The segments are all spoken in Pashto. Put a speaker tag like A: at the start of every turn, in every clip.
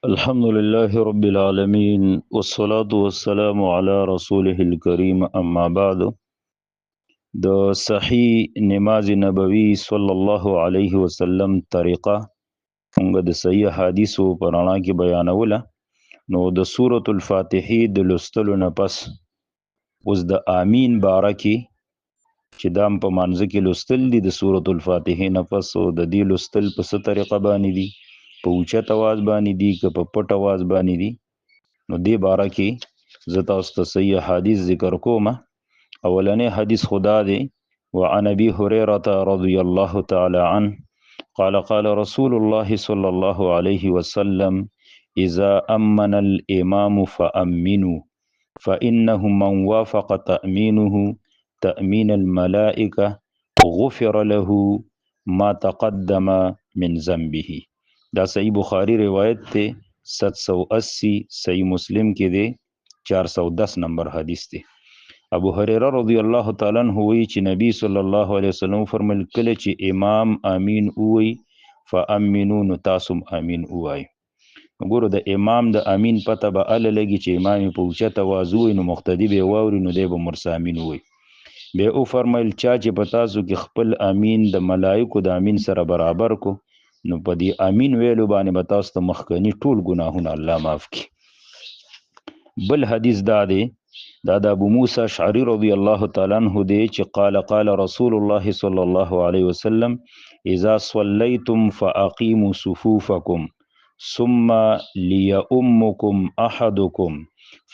A: الحمد لله رب العالمين والصلاة والسلام على رسوله الكريم أما بعد د صحیح نماز نبوي صلی الله علیه وسلم طریقه موږ د صحیح حدیثو پرانا کې بیانوله. نو د سورة الفاتحه د لوستلو نه پس اوس د آمین باره کې چې دام په مانځ کې لوستل دي د سورة الفاتحه نه پس او د دې لوستل په څه طریقه باندې دي، په اوچت اواز باندې دي که په پټ اواز باندې دي. نو دې باره کې زه تاسو ته صحیح حدیث ذکر کوم. اولنی حدیث خدا دی وعن ابي هريره رضي الله تعالى عنه قال قال رسول الله صلى الله عليه وسلم اذا امن الامام فامنوا فانه من وافق تامينه تامين الملائكه غفر له ما تقدم من ذنبه. دا صحیح بخاری روایت ته 780، صحیح مسلم کې دی 410 نمبر حدیث دی. ابو هريره رضی الله تعالی عنہ وی چې نبی صلی الله علیه وسلم فرمایل کله چې امام امین وی فامنوا نو تاسو امین وای. وګوره د امام د امین پته به ال لګي چې امام په اوچته आवाज وی نو مقتدی به واوري نو دی به مرسامین وی. به او فرمایل چا چې په تاسو کې خپل امین د ملائکو د امین سره برابر کو نو په دې امین ویلو باندې به تاسو ته مخکنی ټول ګناهونه الله معاف کړي. بل حدیث دا دی دا د ابو موسی اشعری رضی الله تعالی عنہ دی چې قال رسول الله صلی الله علیه وسلم اذا صلیتم فاقیموا صفوفکم ثم لیؤمکم احدکم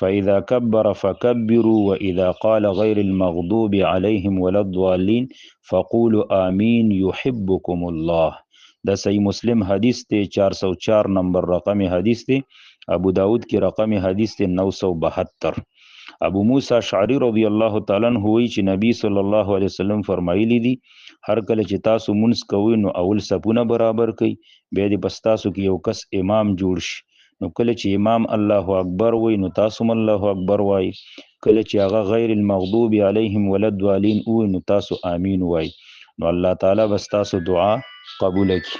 A: فاذا كبر فكبروا واذا قال غير المغضوب عليهم ولا الضالين فقولوا آمين يحبكم الله. دا صحیح مسلم حدیث ته 404 نمبر رقم حدیث ته، ابو داود کی رقم حدیث ته 972. ابو موسی اشعری رضی الله تعالی عنہ وی چې نبی صلی الله علیه وسلم فرمایلی دي هر کله چې تاسو مونږ کوئ نو اول صفونه برابر کړئ، بیا دې پس تاسو کې یو کس امام جوړ شي نو کله چې امام الله اکبر وی نو تاسو الله اکبر وای، کله چې هغه غیر المغضوب علیهم ولا الضالین وی نو تاسو امین وای، نو الله تعالی بس تاسو دعا قبول کړي.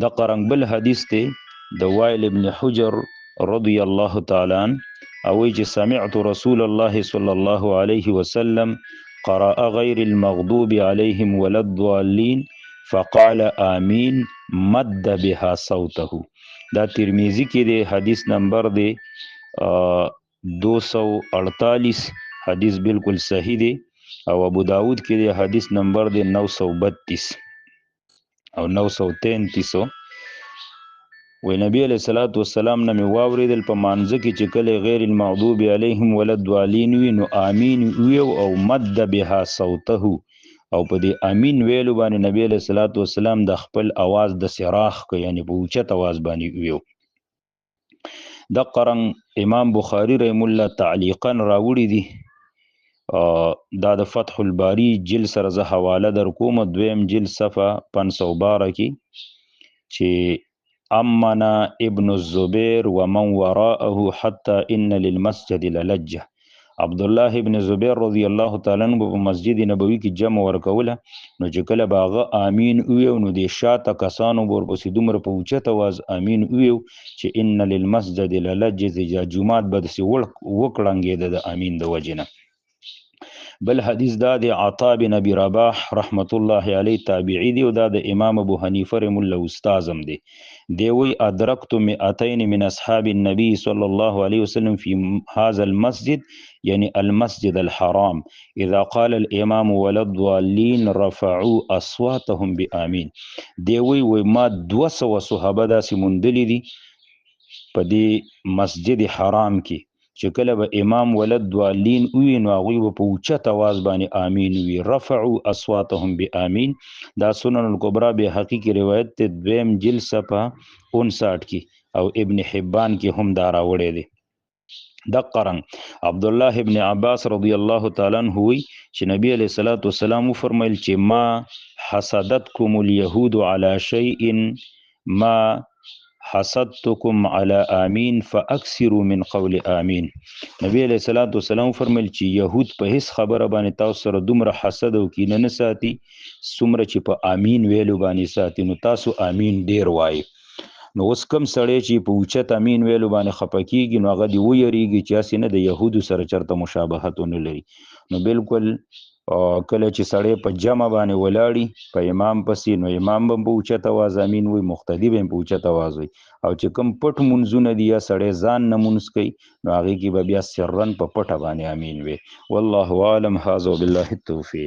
A: د قرنګ بل حدیث ته د وائل ابن حجر رضی الله تعالی عنہ او چې سمعت رسول الله صلی الله علیه وسلم قرأ غیر المغضوب علیهم ولا الضالین فقال آمین مد بها صوته. دا ترمذی کې دی، حدیث نمبر دی 248، حدیث بالکل صحیح دی. او ابو داود کې دی حدیث نمبر دی 932 او 933. وی نبی علیہ الصلوۃ والسلام نه می واوریدل په مانځ کې چې کله غیر المغضوب علیهم ولا الضالین وی نو آمین وی او مد بها صوته، او په دې امین ویلو باندې نبی علیہ الصلوۃ والسلام د خپل आवाज د سراخ کو یعنی په اوچت आवाज باندې ویو. د قرن امام بخاری رحم الله تعلیقا راوړی دی، دا د فتح الباری جل سره زه حواله در کوم، دویم جل صفحه 512 کې چې امنا ابن الزبیر ومن وراءه حتى ان للمسجد للجه. عبد الله ابن زبیر رضی الله تعالی عنہ په مسجد نبوي کې جمع ورکوله نو چې کله باغه امین ویو نو د شاته کسانو ورپسې دومره په اوچت आवाज امین ویو چې ان للمسجد للجه، چې جمعات به داسې وکړنګېده د امین د وجنه. بل حدیث دا د عطا بن ابي رباح رحمت الله علیه تابعی دی او دا د امام ابو حنیفه رحم الله استادم دی. دی وی ادرکت 200 من اصحاب النبي صلی الله علیه وسلم فی هذا المسجد یعنی المسجد الحرام اذا قال الامام ولا الضالین رفعوا اصواتهم بآمین. دی وی ما 200 صحابه داسې مندلی دي په دې مسجد حرام کې چې کله به امام ولد دوالین وی نو هغوی به په اوچت اواز باندې آمین وی. رفعوا اصواتهم بآمین. دا سنن الکبرى بهقی کی روایت ته دویم جلد صفحه 59 کې او ابن حبان کې هم دا راوړی دی. د قرن عبد الله ابن عباس رضی الله تعالی عنہ وی چې نبی علیہ الصلوۃ والسلام فرمایل چې ما حسدتکم اليهود على شیء ما حسدتکم علی آمین فاکثروا من قول آمین. نبی علیہ الصلوۃ والسلام فرمایل چې یهود په هیڅ خبره باندې تاسو سره دومره حسد او کینه نه ساتي څومره چې په آمین ویلو باندې ساتي، نو تاسو آمین ډیر وایي. نو اوس کم سړی چې په اوچت امین ویلو باندې خفه کیږي نو هغه دې ویریږي چې هسې نه د یهودو سره چرته مشابهت ونه لري. نو بالکل کله چې سړی په جمع باندې ولاړي په امام پسې نو امام به په اوچت اواز امین وي، مقتدي به په اوچت اواز وي. او چې کوم پټ منځونه دي یا سړی ځان نه مونځ کوي نو هغې کې به بیا سرن په پټه باندې امین وي. والله اعلم. هذا وبالله التوفیق.